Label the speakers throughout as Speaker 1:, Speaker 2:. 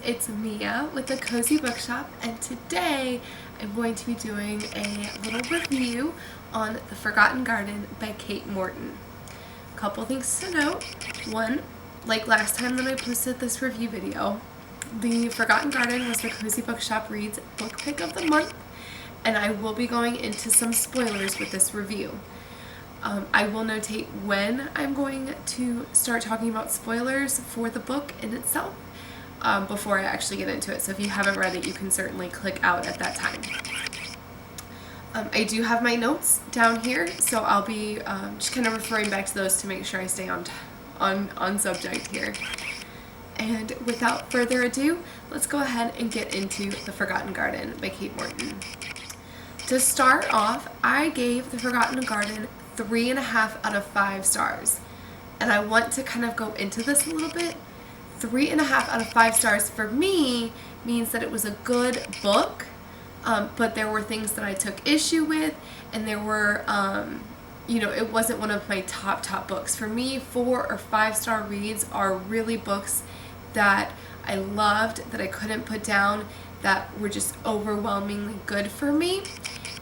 Speaker 1: it's Mia with the Cozy Bookshop, and today I'm going to be doing a little review on The Forgotten Garden by Kate Morton. A couple things to note. One, like last time that I posted this review video, The Forgotten Garden was the Cozy Bookshop Reads book pick of the month, and I will be going into some spoilers with this review. I will notate when I'm going to start talking about spoilers for the book in itself before I actually get into it. So if you haven't read it, you can certainly click out at that time. I do have my notes down here, so I'll be just kind of referring back to those to make sure I stay on subject here. And without further ado, let's go ahead and get into The Forgotten Garden by Kate Morton. To start off, I gave The Forgotten Garden 3.5 out of 5 stars. And I want to kind of go into this a little bit. 3.5 out of 5 stars for me means that it was a good book, but there were things that I took issue with, and there were, it wasn't one of my top books. For me, 4 or 5 star reads are really books that I loved, that I couldn't put down, that were just overwhelmingly good for me.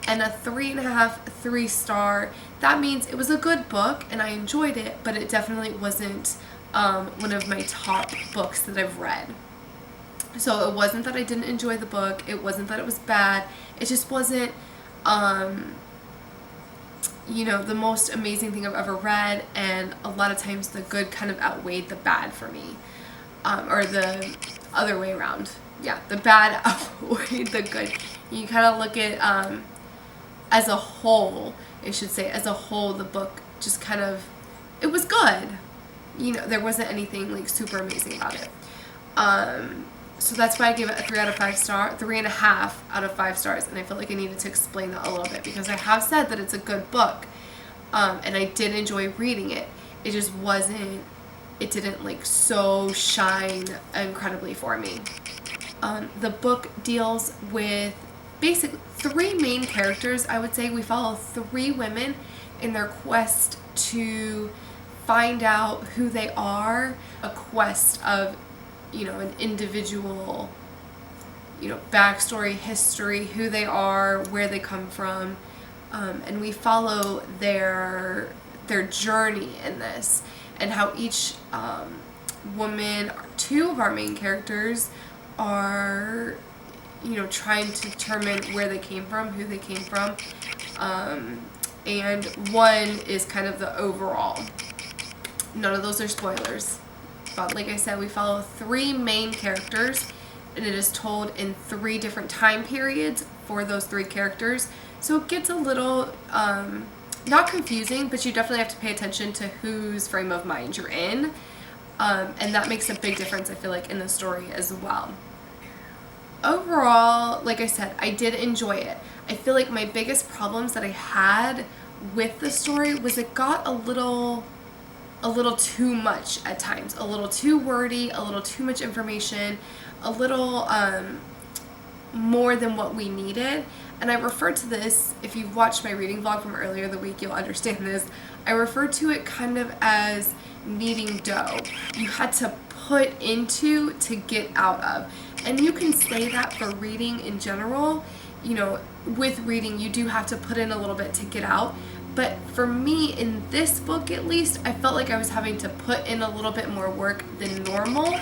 Speaker 1: And a 3.5, 3 star, that means it was a good book and I enjoyed it, but it definitely wasn't one of my top books that I've read. So it wasn't that I didn't enjoy the book, it wasn't that it was bad, it just wasn't, the most amazing thing I've ever read, and a lot of times the good kind of outweighed the bad for me, or the other way around. Yeah, the bad outweighed the good. You kind of look at, as a whole, the book just kind of, it was good. There wasn't anything like super amazing about it. So that's why I gave it a 3.5 out of 5 stars, and I feel like I needed to explain that a little bit because I have said that it's a good book, and I did enjoy reading it. It just wasn't, it didn't like so shine incredibly for me. The book deals with basically 3 main characters. I would say we follow 3 women in their quest to find out who they are, a quest of, an individual, backstory, history, who they are, where they come from, and we follow their journey in this, and how each woman, 2 of our main characters, are trying to determine where they came from, who they came from, and one is kind of the overall. None of those are spoilers, but like I said, we follow 3 main characters, and it is told in 3 different time periods for those 3 characters, so it gets a little not confusing, but you definitely have to pay attention to whose frame of mind you're in, and that makes a big difference, I feel like, in the story as well. Overall, like I said, I did enjoy it. I feel like my biggest problems that I had with the story was it got a little too much at times, a little too wordy, a little too much information, a little more than what we needed. And I refer to this, if you've watched my reading vlog from earlier the week, you'll understand this. I refer to it kind of as kneading dough. You had to put into to get out of. And you can say that for reading in general. With reading, you do have to put in a little bit to get out. But for me, in this book at least, I felt like I was having to put in a little bit more work than normal,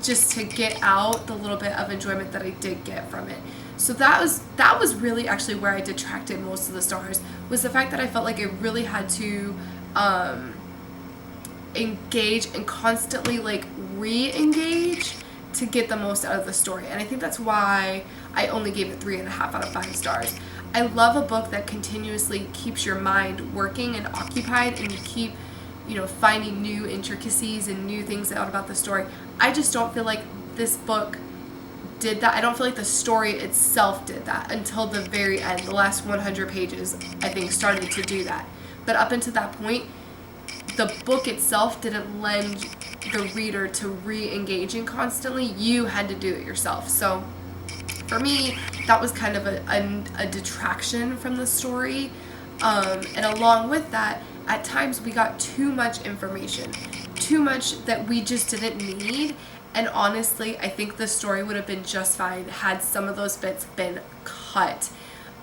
Speaker 1: just to get out the little bit of enjoyment that I did get from it. So that was really actually where I detracted most of the stars, was the fact that I felt like I really had to engage and constantly like re-engage to get the most out of the story. And I think that's why I only gave it 3.5 out of 5 stars. I love a book that continuously keeps your mind working and occupied, and you keep, finding new intricacies and new things out about the story. I just don't feel like this book did that. I don't feel like the story itself did that until the very end. The last 100 pages, I think, started to do that. But up until that point, the book itself didn't lend the reader to re-engaging constantly. You had to do it yourself. So for me, that was kind of a detraction from the story. And along with that, at times we got too much information, too much that we just didn't need. And honestly, I think the story would have been just fine had some of those bits been cut.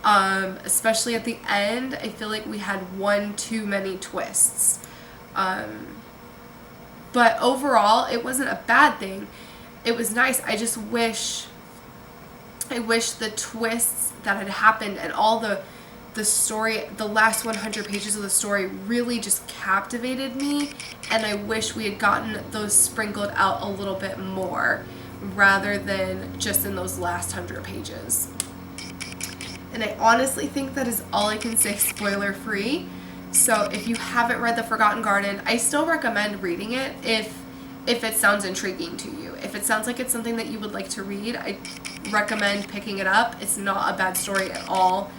Speaker 1: Especially at the end, I feel like we had one too many twists. But overall, it wasn't a bad thing. It was nice. I wish the twists that had happened and all the story, the last 100 pages of the story really just captivated me, and I wish we had gotten those sprinkled out a little bit more rather than just in those last 100 pages. And I honestly think that is all I can say spoiler free. So if you haven't read The Forgotten Garden, I still recommend reading it if it sounds intriguing to you. If it sounds like it's something that you would like to read, I recommend picking it up. It's not a bad story at all.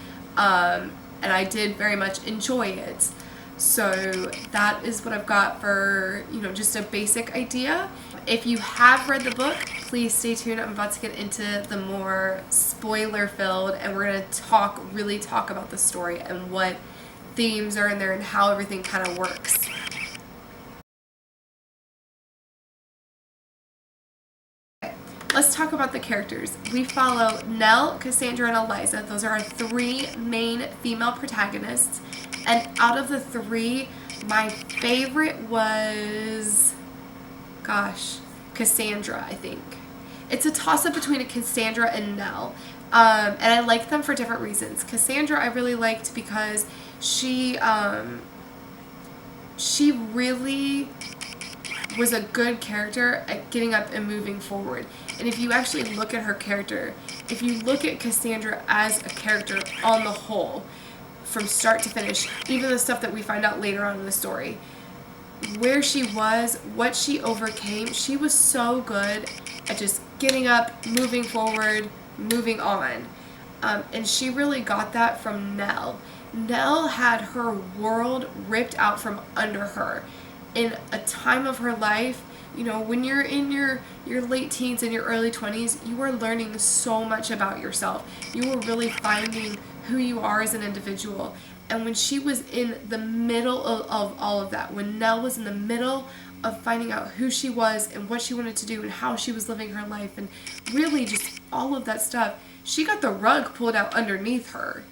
Speaker 1: And I did very much enjoy it. So that is what I've got for, just a basic idea. If you have read the book, please stay tuned. I'm about to get into the more spoiler filled, and we're going to really talk about the story and what themes are in there and how everything kind of works. Let's talk about the characters. We follow Nell, Cassandra, and Eliza. Those are our three main female protagonists. And out of the three, my favorite was, Cassandra, I think. It's a toss-up between Cassandra and Nell. And I like them for different reasons. Cassandra I really liked because she really was a good character at getting up and moving forward. And if you actually look at her character, if you look at Cassandra as a character on the whole, from start to finish, even the stuff that we find out later on in the story, where she was, what she overcame, she was so good at just getting up, moving forward, moving on. And she really got that from Nell. Nell had her world ripped out from under her. In a time of her life, when you're in your late teens and your early 20s, you are learning so much about yourself. You are really finding who you are as an individual. And when she was in the middle of all of that, when Nell was in the middle of finding out who she was and what she wanted to do and how she was living her life and really just all of that stuff, she got the rug pulled out underneath her.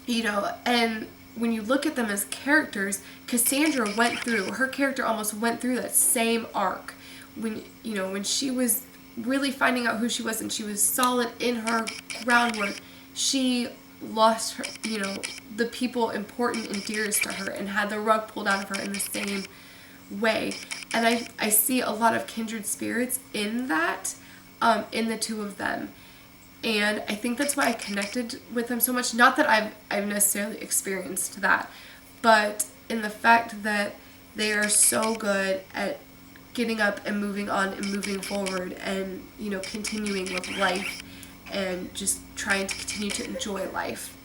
Speaker 1: And when you look at them as characters, Cassandra her character almost went through that same arc. When she was really finding out who she was and she was solid in her groundwork, she lost her, the people important and dearest to her and had the rug pulled out of her in the same way. And I see a lot of kindred spirits in that, in the two of them. And I think that's why I connected with them so much. Not that I've necessarily experienced that, but in the fact that they are so good at getting up and moving on and moving forward and, continuing with life and just trying to continue to enjoy life.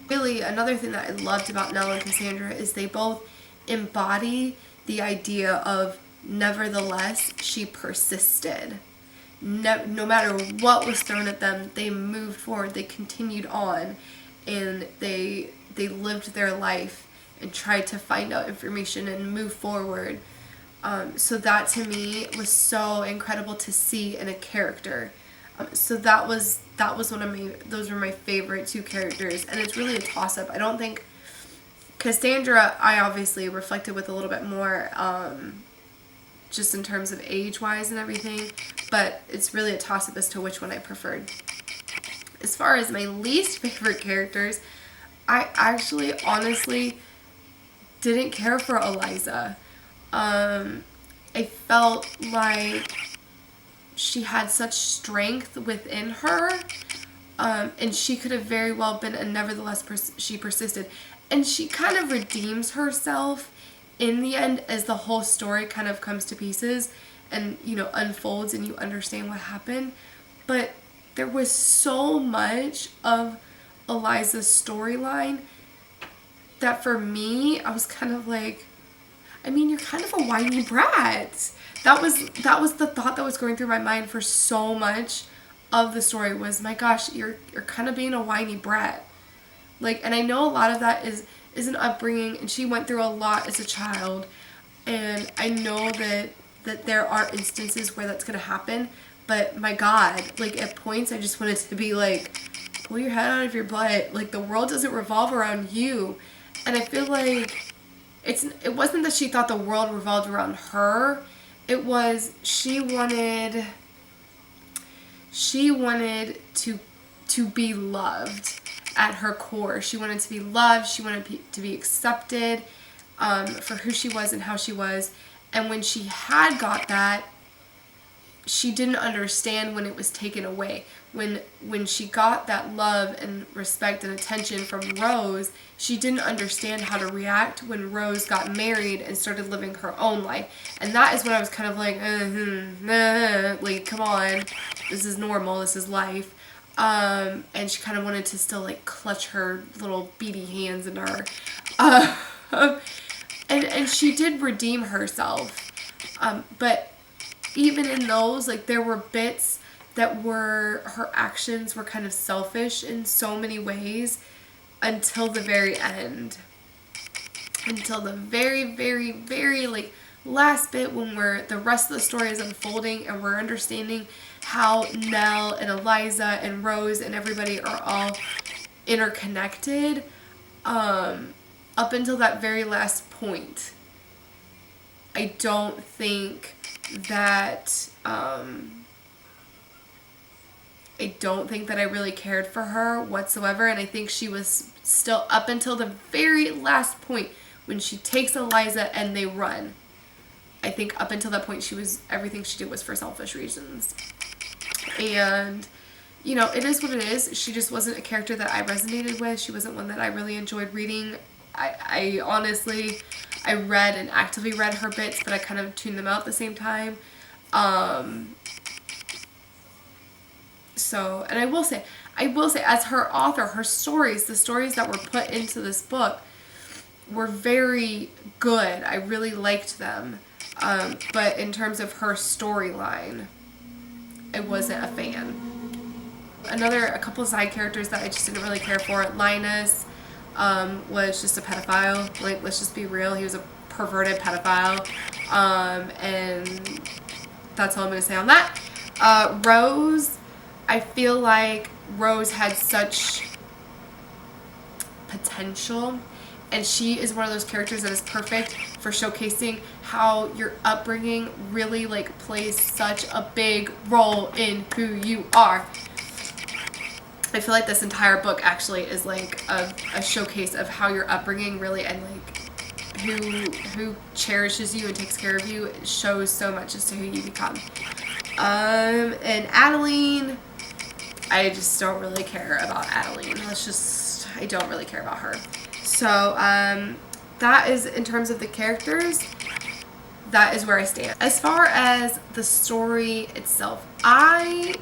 Speaker 1: Really, another thing that I loved about Nell and Cassandra is they both embody the idea of nevertheless, she persisted. No matter what was thrown at them, they moved forward, they continued on, and they lived their life and tried to find out information and move forward. So that to me was so incredible to see in a character. So those were my favorite two characters, and it's really a toss-up. I don't think Cassandra, I obviously reflected with a little bit more, just in terms of age-wise and everything, but it's really a toss-up as to which one I preferred. As far as my least favorite characters, I actually honestly didn't care for Eliza. I felt like she had such strength within her, and she could have very well been, and nevertheless she persisted. And she kind of redeems herself in the end as the whole story kind of comes to pieces and, unfolds and you understand what happened. But there was so much of Eliza's storyline that for me, I was kind of like, you're kind of a whiny brat. That was the thought that was going through my mind for so much of the story was, my gosh, you're kind of being a whiny brat. And I know a lot of that is an upbringing, and she went through a lot as a child. And I know that there are instances where that's going to happen, but my God, like at points I just wanted to be like, pull your head out of your butt. Like the world doesn't revolve around you. And I feel like it wasn't that she thought the world revolved around her. It was she wanted to be loved at her core. She wanted to be loved. She wanted to be accepted for who she was and how she was. And when she had got that, she didn't understand when it was taken away. When she got that love and respect and attention from Rose, she didn't understand how to react when Rose got married and started living her own life. And that is when I was kind of like, like, come on, this is normal, this is life. And she kind of wanted to still like clutch her little beady hands in her. And she did redeem herself. But even in those, like there were bits that were, her actions were kind of selfish in so many ways until the very end. Until the very, very, very like last bit when the rest of the story is unfolding and we're understanding how Nell and Eliza and Rose and everybody are all interconnected. Up until that very last point, I don't think that I really cared for her whatsoever, and I think she was still, up until the very last point when she takes Eliza and they run, I think up until that point everything she did was for selfish reasons. And you know, it is what it is. She just wasn't a character that I resonated with. She wasn't one that I really enjoyed reading. I honestly, I read and actively read her bits, but I kind of tuned them out at the same time. So, and I will say, as her author, her stories, the stories that were put into this book were very good. I really liked them. But in terms of her storyline, I wasn't a fan. A couple of side characters that I just didn't really care for. Linus was just a pedophile. Like, let's just be real. He was a perverted pedophile. And that's all I'm going to say on that. Rose, I feel like Rose had such potential. And she is one of those characters that is perfect for showcasing how your upbringing really like plays such a big role in who you are. I feel like this entire book actually is like a showcase of how your upbringing really, and like who cherishes you and takes care of you, shows so much as to who you become. And Adeline, I just don't really care about Adeline. I don't really care about her. So that is, in terms of the characters, that is where I stand. As far as the story itself, I've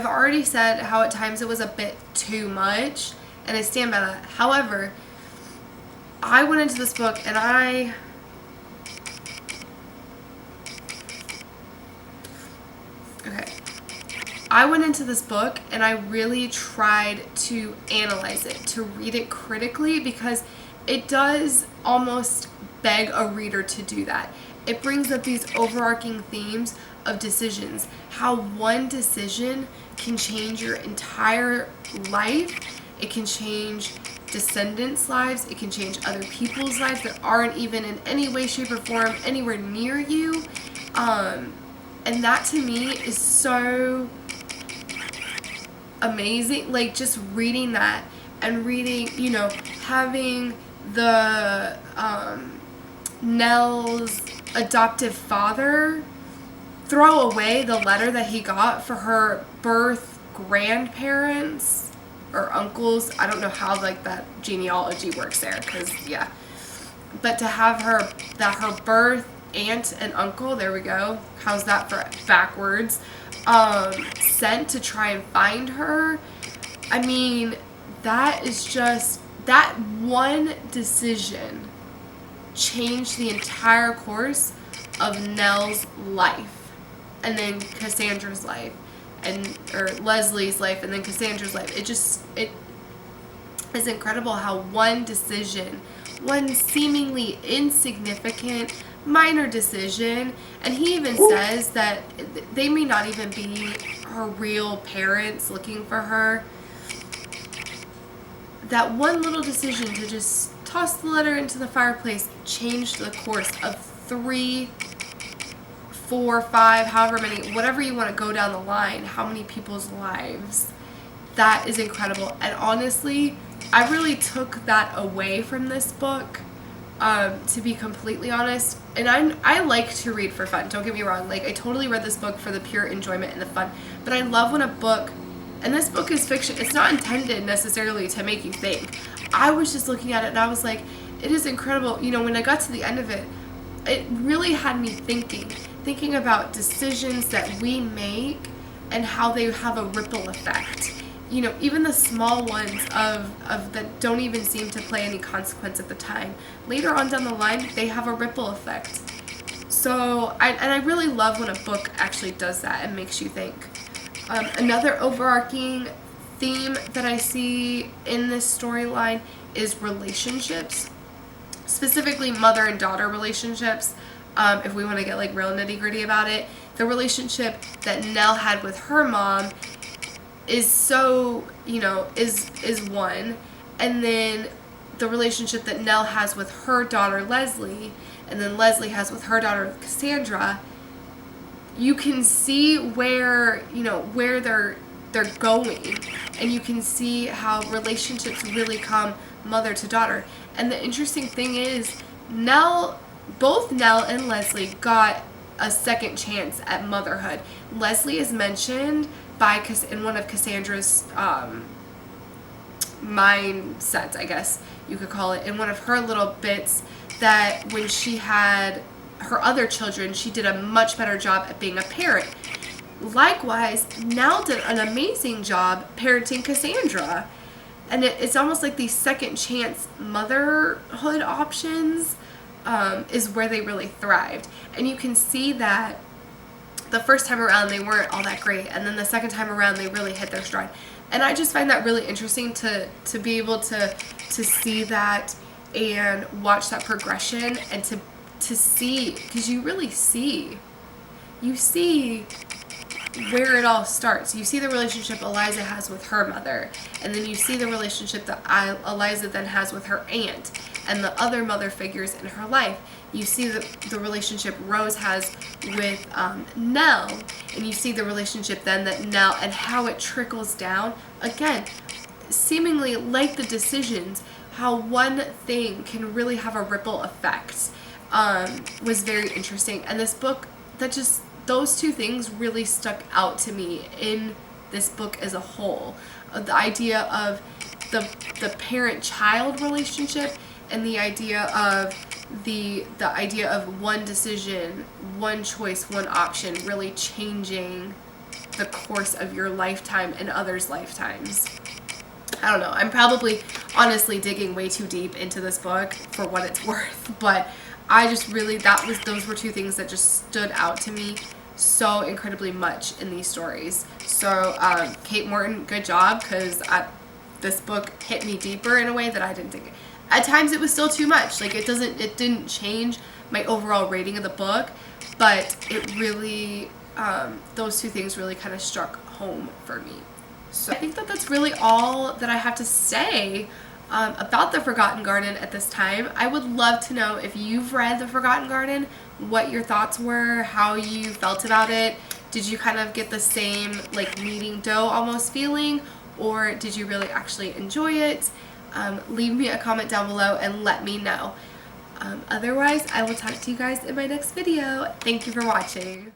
Speaker 1: already said how at times it was a bit too much, and I stand by that. However, I went into this book and I went into this book and I really tried to analyze it, to read it critically, because it does almost beg a reader to do that. It brings up these overarching themes of decisions, how one decision can change your entire life. It can change descendants' lives. It can change other people's lives that aren't even in any way, shape, or form anywhere near you. And that to me is so amazing. Like, just reading that and reading, you know, having the Nell's adoptive father throw away the letter that he got for her birth grandparents or uncles. I don't know how like that genealogy works there, because yeah, but to have her birth aunt and uncle, there we go, how's that for backwards, sent to try and find her. I mean, that is just, that one decision changed the entire course of Nell's life, and then Cassandra's life, or Leslie's life, and then Cassandra's life. It is incredible how one decision, one seemingly insignificant, minor decision, and he even says that they may not even be her real parents looking for her. That one little decision to just toss the letter into the fireplace changed the course of 3, 4, 5, however many, whatever you want to go down the line, how many people's lives. That is incredible. And honestly, I really took that away from this book, to be completely honest. And I like to read for fun, don't get me wrong. Like, I totally read this book for the pure enjoyment and the fun. But I love when a book, and this book is fiction, it's not intended necessarily to make you think. I was just looking at it and I was like, it is incredible. You know, when I got to the end of it, it really had me thinking about decisions that we make and how they have a ripple effect. You know, even the small ones of that don't even seem to play any consequence at the time. Later on down the line, they have a ripple effect. So, I really love when a book actually does that and makes you think. Another overarching theme that I see in this storyline is relationships, specifically mother and daughter relationships. If we want to get like real nitty gritty about it, the relationship that Nell had with her mom is so, you know, is one, and then the relationship that Nell has with her daughter Leslie, and then Leslie has with her daughter Cassandra. You can see where, you know, where they're going, and you can see how relationships really come mother to daughter. And the interesting thing is, both Nell and Leslie got a second chance at motherhood. Leslie is mentioned in one of Cassandra's mindsets, I guess you could call it, in one of her little bits, that when she had her other children, she did a much better job at being a parent. Likewise, Nell did an amazing job parenting Cassandra. And it's almost like these second chance motherhood options is where they really thrived. And you can see that the first time around they weren't all that great, and then the second time around they really hit their stride. And I just find that really interesting to be able to see that and watch that progression, and to see, because you really see where it all starts. You see the relationship Eliza has with her mother, and then you see the relationship that Eliza then has with her aunt and the other mother figures in her life. You see the relationship Rose has with Nell, and you see the relationship then that Nell, and how it trickles down. Again, seemingly like the decisions, how one thing can really have a ripple effect, was very interesting. And this book, those two things really stuck out to me in this book as a whole. The idea of the parent-child relationship, and the idea of the idea of one decision, one choice, one option really changing the course of your lifetime and others' lifetimes. I don't know. I'm probably honestly digging way too deep into this book for what it's worth, but I just really, those were two things that just stood out to me so incredibly much in these stories. So Kate Morton, good job, because this book hit me deeper in a way that I didn't think. At times it was still too much. Like, it didn't change my overall rating of the book, but it really, those two things really kind of struck home for me. So I think that's really all that I have to say about The Forgotten Garden at this time. I would love to know if you've read The Forgotten Garden, what your thoughts were, how you felt about it. Did you kind of get the same, like, kneading dough almost feeling, or did you really actually enjoy it? Leave me a comment down below and let me know. Otherwise, I will talk to you guys in my next video. Thank you for watching.